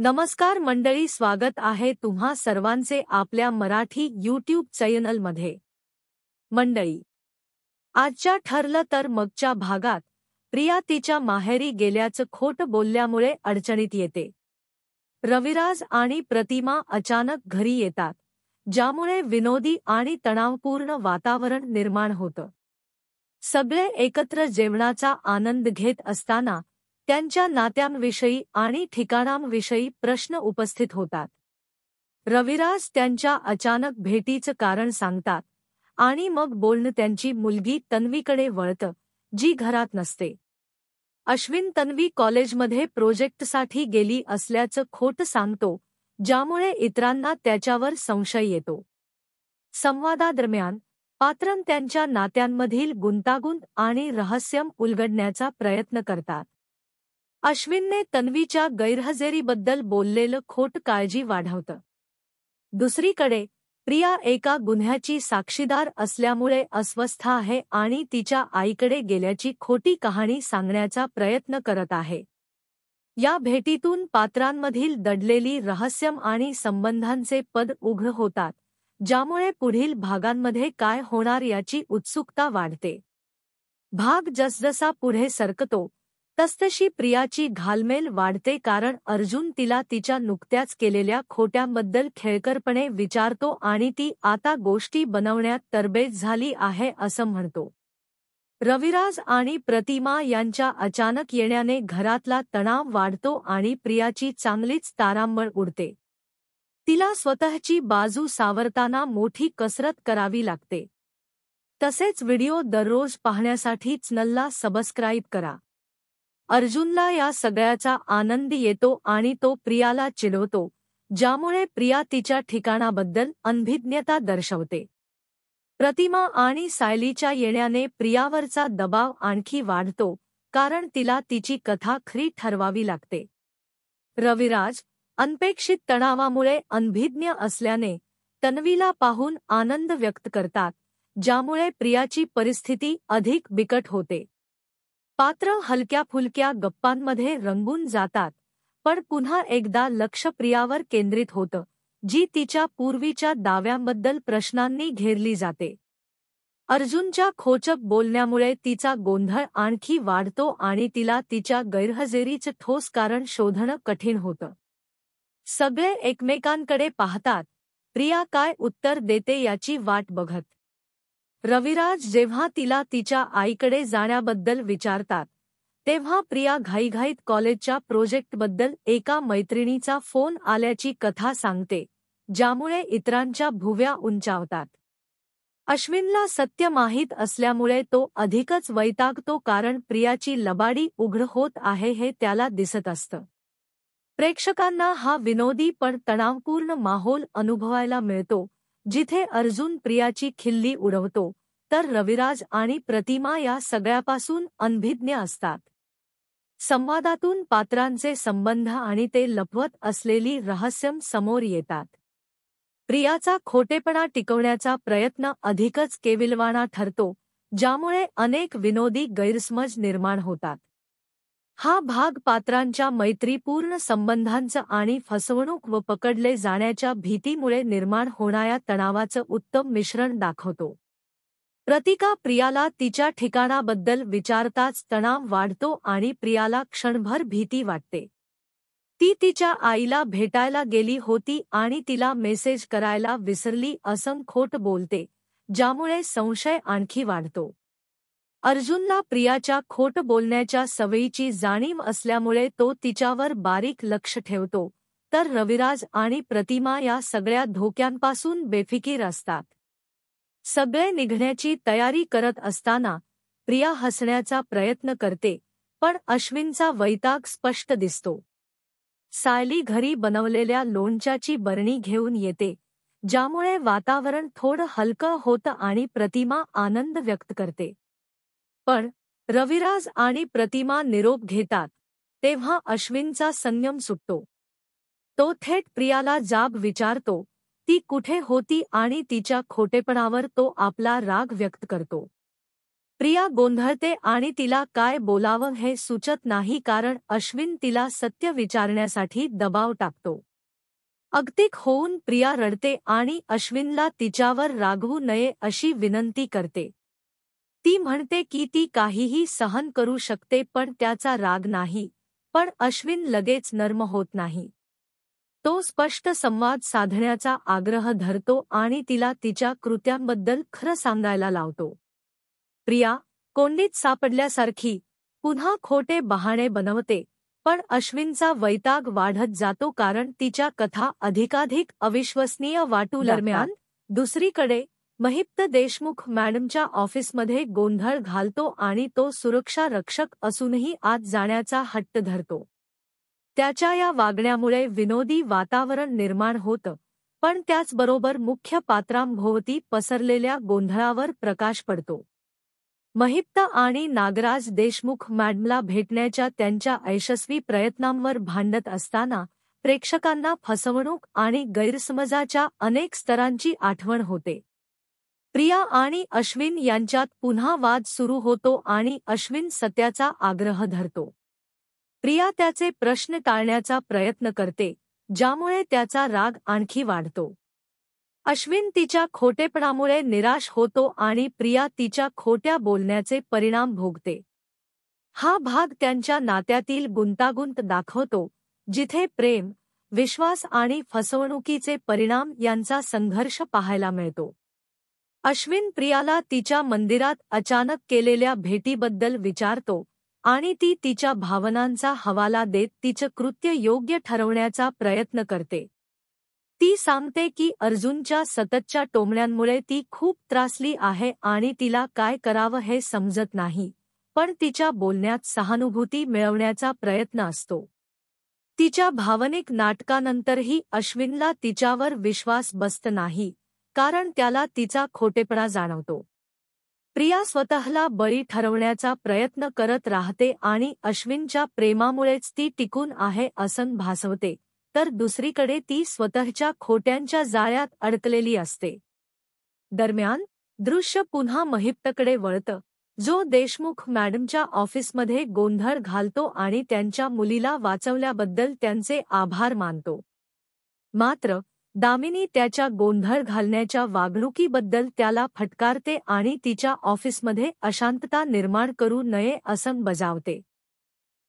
नमस्कार मंडळी, स्वागत आहे तुम्हा सर्वांचे आपल्या मराठी यूट्यूब चॅनलमध्ये। मंडळी, आजच्या ठरलं तर मगच्या भागात प्रिया तिच्या माहेरी गेल्याचं खोटं बोलल्यामुळे अडचणीत येते। रविराज आणि प्रतिमा अचानक घरी येतात, ज्यामुळे विनोदी आणि तणावपूर्ण वातावरण निर्माण होतं। सगळे एकत्र जेवणाचा आनंद घेत असताना त्यांच्या नात्यांविषयी आणि ठिकाणांविषयी प्रश्न उपस्थित होतात। रविराज त्यांच्या अचानक भेटीचं कारण सांगतात आणि मग बोलणं त्यांची मुलगी तन्वीकडे वळतं, जी घरात नसते। अश्विन तन्वी कॉलेजमध्ये प्रोजेक्टसाठी गेली असल्याचं खोटं सांगतो, ज्यामुळे इतरांना त्याच्यावर संशय येतो। संवादादरम्यान पात्र त्यांच्या नात्यांमधील गुंतागुंत आणि रहस्य उलगडण्याचा प्रयत्न करतात। अश्विनने तन्वीच्या गैरहजेरीबद्दल बोललेलं खोटं काळजी वाढवतं। दुसरीकडे प्रिया एका गुन्ह्याची साक्षीदार असल्यामुळे अस्वस्थ आहे आणि तिच्या आईकडे गेल्याची खोटी कहाणी सांगण्याचा प्रयत्न करत आहे। या भेटीतून पात्रांमधील दडलेली रहस्य आणि संबंधांचे पद उघड होतात, ज्यामुळे पुढील भागांमध्ये काय होणार याची उत्सुकता वाढते। भाग जसजसा पुढे सरकतो तसतशी प्रियाची घालमेल वाढते, कारण अर्जुन तिला तिच्या नुकत्याच केलेल्या खोट्यांबद्दल खेळकरपणे विचारतो आणि ती आता गोष्टी बनवण्यात तरबेज झाली आहे असं म्हणतो। रविराज आणि प्रतिमा यांच्या अचानक येण्याने घरातला तणाव वाढतो आणि प्रियाची चांगलीच तारांबळ उडते। तिला स्वतःची बाजू सावरताना मोठी कसरत करावी लागते। तसेच व्हिडिओ दररोज पाहण्यासाठी चॅनलला सबस्क्राईब करा। अर्जुनला या सगळ्याचा आनंद येतो आणि तो प्रियाला चिडवतो, ज्यामुळे प्रिया तिच्या ठिकाणाबद्दल अनभिज्ञता दर्शवते। प्रतिमा आणि सायलीच्या येण्याने प्रियावरचा दबाव आणखी वाढतो, कारण तिला तिची कथा खरी ठरवावी लागते। रविराज अनपेक्षित तणावामुळे अनभिज्ञ असल्याने तन्वीला पाहून आनंद व्यक्त करतात, ज्यामुळे प्रियाची परिस्थिती अधिक बिकट होते। पात्र हलक्या-फुलक्या गप्पांमध्ये रंगून जातात, पण पुन्हा एकदा लक्ष प्रियावर केंद्रित होतं, जी तिच्या पूर्वीच्या दाव्यांबद्दल प्रश्नांनी घेरली जाते। अर्जुनच्या खोचक बोलण्यामुळे तिचा गोंधळ आणखी वाढतो आणि तिला तिच्या गैरहजेरीचं ठोस कारण शोधणं कठीण होतं। सगळे एकमेकांकडे पाहतात, प्रिया काय उत्तर देते याची वाट बघत। रविराज जेव्हा तिला तिच्या आईकडे जाण्याबद्दल विचारतात, तेव्हा प्रिया घाईघाईत कॉलेजच्या प्रोजेक्टबद्दल एका मैत्रिणीचा फोन आल्याची कथा सांगते, ज्यामुळे इतरांच्या भुवया उंचावतात। अश्विनला सत्य माहीत असल्यामुळे तो अधिकच वैतागतो, कारण प्रियाची लबाडी उघड होत आहे हे त्याला दिसत असतं। प्रेक्षकांना हा विनोदी पण तणावपूर्ण माहोल अनुभवायला मिळतो, जिथे अर्जुन प्रियाची खिल्ली उडवतो, तर रविराज आणि प्रतिमा या सगळ्यापासून अनभिज्ञ असतात। संवादातून पात्रांचे संबंध आणि ते लपवत असलेली रहस्य समोर येतात। प्रियाचा खोटेपणा टिकवण्याचा प्रयत्न अधिकच केविलवाणा ठरतो, ज्यामुळे अनेक विनोदी गैरसमज निर्माण होतात। हा भाग पात्रांच्या मैत्रीपूर्ण संबंधांचं आणि फसवणूक व पकडले जाण्याच्या भीतीमुळे निर्माण होणाऱ्या तणावाचं उत्तम मिश्रण दाखवतो। प्रतिका प्रियाला तिच्या ठिकाणाबद्दल विचारताच तणाव वाढतो आणि प्रियाला क्षणभर भीती वाटते। ती तिच्या आईला भेटायला गेली होती आणि तिला मेसेज करायला विसरली असं खोटं बोलते, ज्यामुळे संशय आणखी वाढतो। अर्जुनला प्रियाच्या खोटं बोलण्याच्या सवयीची जाणीव असल्यामुळे तो तिच्यावर बारीक लक्ष ठेवतो, तर रविराज आणि प्रतिमा या सगळ्या धोक्यांपासून बेफिकीर असतात। सगळे निघण्याची तयारी करत असताना प्रिया हसण्याचा प्रयत्न करते, पण अश्विनचा वैताग स्पष्ट दिसतो। सायली घरी बनवलेल्या लोणच्याची बरणी घेऊन येते, ज्यामुळे वातावरण थोडं हलकं होतं आणि प्रतिमा आनंद व्यक्त करते। पण रविराज आणि प्रतिमा निरोप घेतात, तेव्हा अश्विनचा संयम सुटतो। तो थेट प्रियाला जाब विचारतो, ती कुठे होती आणि तिच्या खोटेपणावर तो आपला राग व्यक्त करतो। प्रिया गोंधळते आणि तिला काय बोलावं हे सुचत नाही कारण अश्विन तिला सत्य विचारण्यासाठी दबाव टाकतो. अगतिक होऊन प्रिया रडते आणि अश्विनला तिच्यावर रागवू नये अशी विनंती करते. ती म्हणते की ती काहीही सहन करू शकते पण त्याचा राग नाही, पण अश्विन लगेच नर्म होत नाही. तो स्पष्ट संवाद साधण्याचा आग्रह धरतो आणि तिला तिच्या कृत्यांबद्दल खरं सांगायला लावतो. प्रिया, कोंडीत सापडल्यासारखी, पुन्हा खोटे बहाणे बनवते, पण अश्विनचा वैताग वाढत जातो कारण तिच्या कथा अधिकाधिक अविश्वसनीय वाटू लागतात. दरम्यान, दुसरीकडे, महिप्त देशमुख मॅडमच्या ऑफिसमध्ये गोंधळ घालतो आणि तो सुरक्षा रक्षक असूनही आत जाण्याचा हट्ट धरतो. त्याच्या या वागण्यामुळे विनोदी वातावरण निर्माण होतं, पण त्याचबरोबर मुख्य पात्रांभोवती पसरलेल्या गोंधळावर प्रकाश पडतो. महिप्त आणि नागराज देशमुख मॅडमला भेटण्याच्या त्यांच्या यशस्वी प्रयत्नांवर भांडत असताना प्रेक्षकांना फसवणूक आणि गैरसमजाच्या अनेक स्तरांची आठवण होते. प्रिया आणि अश्विन यांच्यात पुन्हा वाद सुरू होतो आणि अश्विन सत्याचा आग्रह धरतो. प्रिया त्याचे प्रश्न टाळण्याचा प्रयत्न करते, ज्यामुळे त्याचा राग आणखी वाढतो. अश्विन तिच्या खोटेपणामुळे निराश होतो आणि प्रिया तिच्या खोट्या बोलण्याचे परिणाम भोगते. हा भाग त्यांच्या नात्यातील गुंतागुंत दाखवतो, जिथे प्रेम, विश्वास आणि फसवणुकीचे परिणाम यांचा संघर्ष पाहायला मिळतो. अश्विन प्रियाला तिच्या मंदिरात अचानक केलेल्या भेटीबद्दल विचारतो आणि ती तिच्या भावनांचा हवाला देत तिचं कृत्य योग्य ठरवण्याचा प्रयत्न करते. ती सांगते की अर्जुनच्या सततच्या टोमण्यांमुळे ती खूप त्रासली आहे आणि तिला काय करावं हे समजत नाही, पण तिच्या बोलण्यात सहानुभूती मिळवण्याचा प्रयत्न असतो. तिच्या भावनिक नाटकानंतरही अश्विनला तिच्यावर विश्वास बसत नाही, कारण त्याला तिचा खोटेपणा जाणवतो. प्रिया स्वतःला बळी ठरवण्याचा प्रयत्न करत राहते आणि अश्विनच्या प्रेमामुळेच ती टिकून आहे असं भासवते, तर दुसरीकडे ती स्वतःच्या खोट्यांच्या जाळ्यात अडकलेली असते. दरम्यान, दृश्य पुन्हा महिप्तकडे वळतं, जो देशमुख मॅडमच्या ऑफिसमध्ये गोंधळ घालतो आणि त्यांच्या मुलीला वाचवल्याबद्दल त्यांचे आभार मानतो. मात्र, दामिनी त्याच्या गोंधळ घालण्याच्या वागणुकीबद्दल त्याला फटकारते आणि तिच्या ऑफिसमध्ये अशांतता निर्माण करू नये असं बजावते.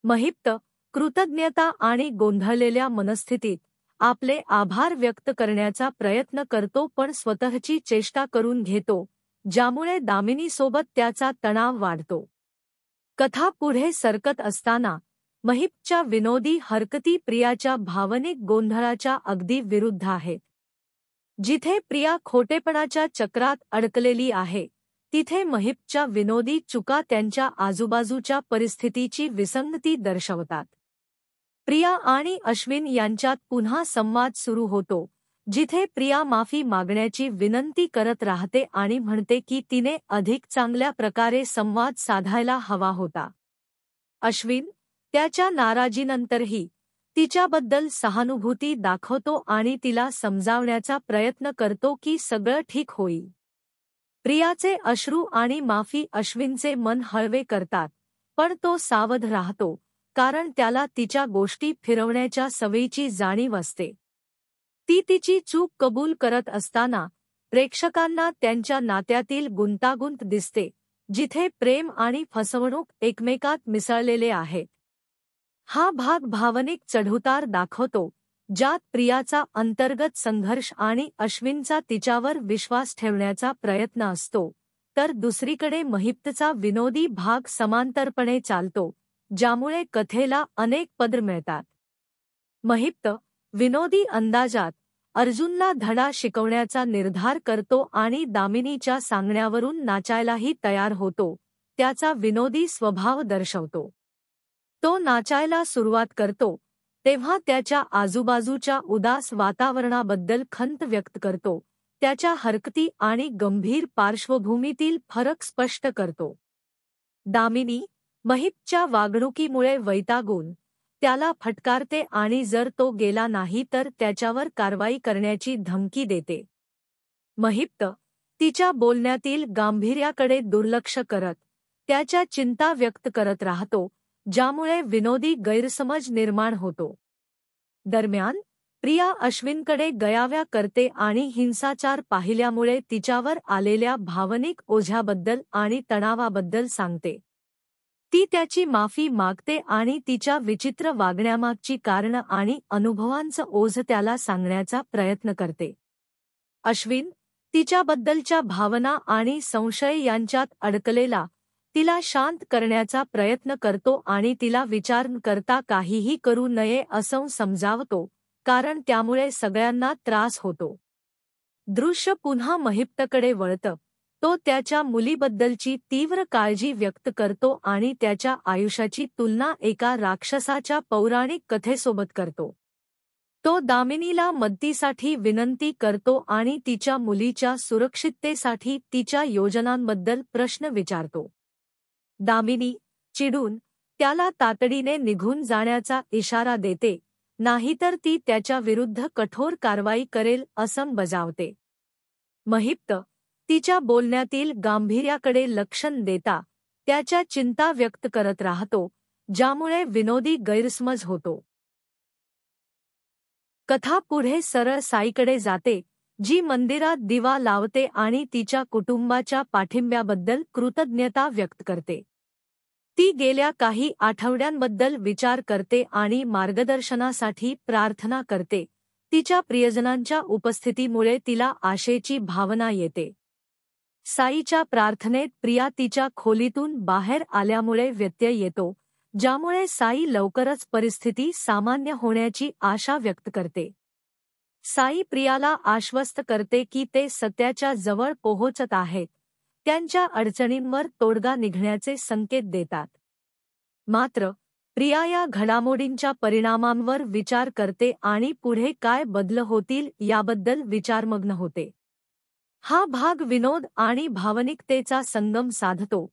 महिप्त, कृतज्ञता आणि गोंधळलेल्या मनस्थितीत, आपले आभार व्यक्त करण्याचा प्रयत्न करतो पण स्वतःची चेष्टा करून घेतो, ज्यामुळे दामिनीसोबत त्याचा तणाव वाढतो. कथा पुढे सरकत असताना, महिप्तच्या विनोदी हरकती प्रियाच्या भावनिक गोंधळाच्या अगदी विरुद्ध आहेत. जिथे प्रिया खोटेपणाच्या चक्रात अडकलेली आहे, तिथे महिप्तच्या विनोदी चुका त्यांच्या आजूबाजूच्या परिस्थितीची विसंगती दर्शवतात. प्रिया आणि अश्विन यांच्यात पुन्हा संवाद सुरू होतो, जिथे प्रिया माफी मागण्याची विनंती करत राहते आणि म्हणते की तिने अधिक चांगल्या प्रकारे संवाद साधायला हवा होता. अश्विन, त्याच्या नाराजीनंतरही, तिच्याबद्दल सहानुभूती दाखवतो आणि तिला समजावण्याचा प्रयत्न करतो की सगळं ठीक होईल. प्रियाचे अश्रू आणि माफी अश्विनचे मन हळवे करतात, पण तो सावध राहतो, कारण त्याला तिच्या गोष्टी फिरवण्याच्या सवयीची जाणीव असते. ती तिची चूक कबूल करत असताना, प्रेक्षकांना त्यांच्या नात्यातील गुंतागुंत दिसते, जिथे प्रेम आणि फसवणूक एकमेकात मिसळलेले आहेत. हा भाग भावनिक चढउतार दाखवतो, ज्यात प्रियाचा अंतर्गत संघर्ष आणि अश्विनचा तिच्यावर विश्वास ठेवण्याचा प्रयत्न असतो, तर दुसरीकडे महिप्तचा विनोदी भाग समांतरपणे चालतो, ज्यामुळे कथेला अनेक पदर मिळतात. महिप्त, विनोदी अंदाजात, अर्जुनला धडा शिकवण्याचा निर्धार करतो आणि दामिनीच्या सांगण्यावरून नाचायलाही तयार होतो, त्याचा विनोदी स्वभाव दर्शवतो. तो नाचायला सुरुवात करतो, तेव्हा त्याच्या आजूबाजूच्या उदास वातावरणाबद्दल खंत व्यक्त करतो, त्याच्या हरकती आणि गंभीर पार्श्वभूमीतील फरक स्पष्ट करतो. दामिनी, महिप्तच्या वागणुकीमुळे वैतागून, त्याला फटकारते आणि जर तो गेला नाही तर त्याच्यावर कारवाई करण्याची धमकी देते. महिप्त, तिच्या बोलण्यातील गांभीर्याकडे दुर्लक्ष करत, त्याच्या चिंता व्यक्त करत राहतो, ज्यामुळे विनोदी गैरसमज निर्माण होतो. दरम्यान प्रिया अश्विनकडे गयाव्या करते आणि हिंसाचार पाहिल्यामुळे तिच्यावर आलेल्या भावनिक ओझ्याबद्दल आणि तणावाबद्दल सांगते. ती त्याची माफी मागते आणि तिच्या विचित्र वागण्यामागची कारणं आणि अनुभवांचं ओझ त्याला सांगण्याचा प्रयत्न करते. अश्विन तिच्याबद्दलच्या भावना आणि संशय यांच्यात अडकलेला तिला शांत करण्याचा प्रयत्न करतो आणि तिला विचार न करता काहीही करू नये असं समजावतो, कारण त्यामुळे सगळ्यांना त्रास होतो. दृश्य पुन्हा महिप्तकडे वळतं. तो त्याच्या मुलीबद्दलची तीव्र काळजी व्यक्त करतो आणि त्याच्या आयुष्याची तुलना एका राक्षसाच्या पौराणिक कथेसोबत करतो. तो दामिनीला मदतीसाठी विनंती करतो आणि तिच्या मुलीच्या सुरक्षिततेसाठी तिच्या योजनांबद्दल प्रश्न विचारतो. दामिनी, चिडून, त्याला तातडीने निघून जाण्याचा इशारा देते, नाहीतर ती त्याच्या विरुद्ध कठोर कारवाई करेल असं बजावते. महिप्त तिच्या बोलण्यातील गांभीर्याकडे लक्ष न देता त्याच्या चिंता व्यक्त करत राहतो, ज्यामुळे विनोदी गैरसमज होतो. कथा पुढे सरळ साईकडे जाते, जी मंदिरात दिवा लावते आणि तिच्या कुटुंबाच्या पाठिंब्याबद्दल कृतज्ञता व्यक्त करते. ती गेल्या काही आठवड्यांबद्दल विचार करते आणि मार्गदर्शनासाठी प्रार्थना करते. तिच्या प्रियजनांच्या उपस्थितीमुळे तिला आशेची भावना येते. साईच्या प्रार्थनेत प्रिया तिच्या खोलीतून बाहेर आल्यामुळे व्यत्यय येतो, ज्यामुळे साई लवकरच परिस्थिती सामान्य होण्याची आशा व्यक्त करते. साई प्रियाला आश्वस्त करते की ते सत्याच्या जवळ पोहोचत आहेत, त्यांच्या अडचणींवर तोडगा निघण्याचे संकेत देतात. मात्र प्रिया या घडामोडींच्या परिणामांवर विचार करते आणि पुढे काय बदल होतील याबद्दल विचारमग्न होते. हा भाग विनोद आणि भावनिकतेचा संगम साधतो,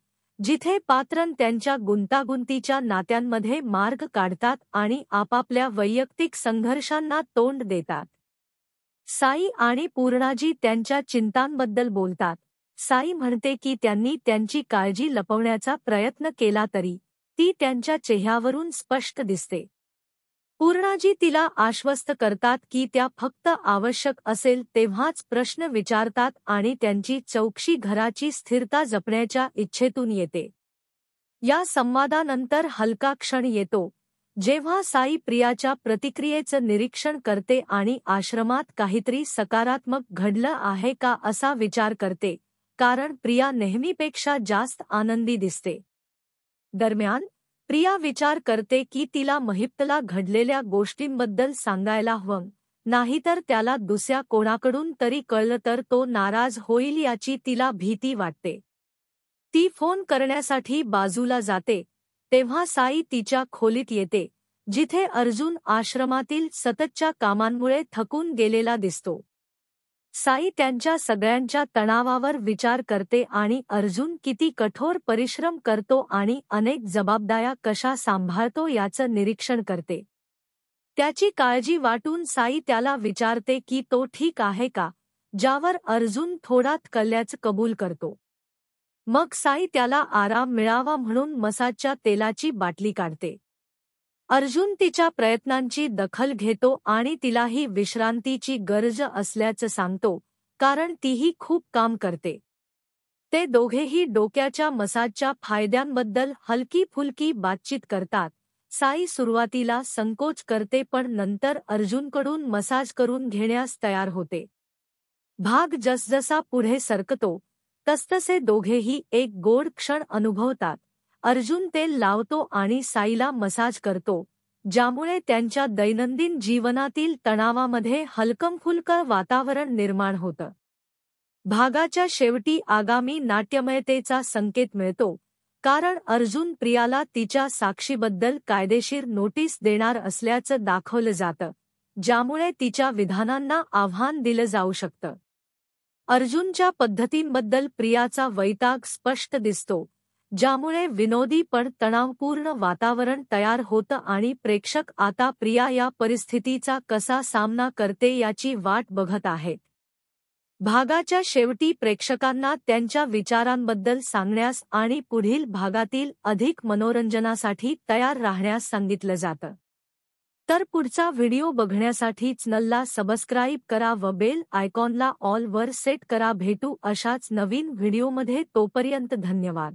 जिथे पात्रं त्यांच्या गुंतागुंतीच्या नात्यांमध्ये मार्ग काढतात आणि आपापल्या वैयक्तिक संघर्षांना तोंड देतात. साई आणि पूर्णाजी त्यांच्या चिंतांबद्दल बोलतात. साई म्हणते की त्यांनी त्यांची काळजी लपवण्याचा प्रयत्न केला तरी ती त्यांच्या चेहऱ्यावरून स्पष्ट दिसते. पूर्णाजी तिला आश्वस्त करतात की त्या फक्त आवश्यक असेल तेव्हाच प्रश्न विचारतात आणि त्यांची चौकशी घराची स्थिरता जपण्याच्या इच्छेतून येते. या संवादानंतर हलका क्षण येतो, जेव्हा साई प्रियाच्या प्रतिक्रियेचं निरीक्षण करते आणि आश्रमात काहीतरी सकारात्मक घडलं आहे का असा विचार करते, कारण प्रिया नेहमीपेक्षा जास्त आनंदी दिसते. दरम्यान प्रिया विचार करते की तिला महिप्तला घडलेल्या गोष्टींबद्दल सांगायला हवं, नाहीतर त्याला दुसऱ्या कोणाकडून तरी कळलं तर तो नाराज होईल याची तिला भीती वाटते. ती फोन करण्यासाठी बाजूला जाते, तेव्हा साई तिच्या खोलीत येते, जिथे अर्जुन आश्रमातील सततच्या कामांमुळे थकून गेलेला दिसतो. साई त्यांच्या सगळ्यांच्या तणावावर विचार करते आणि अर्जुन किती कठोर परिश्रम करतो आणि अनेक जबाबदाऱ्या कशा सांभाळतो याचं निरीक्षण करते. त्याची काळजी वाटून साई त्याला विचारते की तो ठीक आहे का, ज्यावर अर्जुन थोडा थकल्याचं कबूल करतो. मग साई त्याला आराम मिळावा म्हणून मसाजच्या तेलाची बाटली काढते. अर्जुन तिच्या प्रयत्नांची दखल घेतो आणि तिलाही विश्रांतीची गरज असल्याचं सांगतो, कारण तीही खूप काम करते. ते दोघेही डोक्याच्या मसाजच्या फायद्यांबद्दल हलकी-फुलकी बातचीत करतात. साई सुरुवातीला संकोच करते पण नंतर अर्जुनकडून मसाज करून घेण्यास तयार होते. भाग जसजसा पुढे सरकतो तसतसे दोघेही एक गोड क्षण अनुभवतात. अर्जुन तेल लावतो आणि साईला मसाज करतो, ज्यामुळे त्यांच्या दैनंदिन जीवनातील तणावामध्ये हलकं-फुलकं वातावरण निर्माण होतं. भागाच्या शेवटी आगामी नाट्यमयतेचा संकेत मिळतो, कारण अर्जुन प्रियाला तिच्या साक्षीबद्दल कायदेशीर नोटीस देणार असल्याचं दाखवलं जातं, ज्यामुळे तिच्या विधानांना आव्हान दिलं जाऊ शकतं. अर्जुनच्या पद्धतींबद्दल प्रियाचा वैताग स्पष्ट दिसतो, ज्यामुळे विनोदी पण तणावपूर्ण वातावरण तयार होतं आणि प्रेक्षक आता प्रिया या परिस्थितीचा कसा सामना करते याची वाट बघत आहेत. भागाच्या शेवटी प्रेक्षकांना त्यांच्या विचारांबद्दल सांगण्यास आणि पुढील भागातील अधिक मनोरंजनासाठी तयार राहण्यास सांगितलं जातं. तर पुढचा व्हिडिओ बघण्यासाठी चॅनलला सबस्क्राईब करा व बेल आयकॉनला ऑल वर सेट करा. भेटू अशाच नवीन व्हिडिओमध्ये. तोपर्यंत धन्यवाद.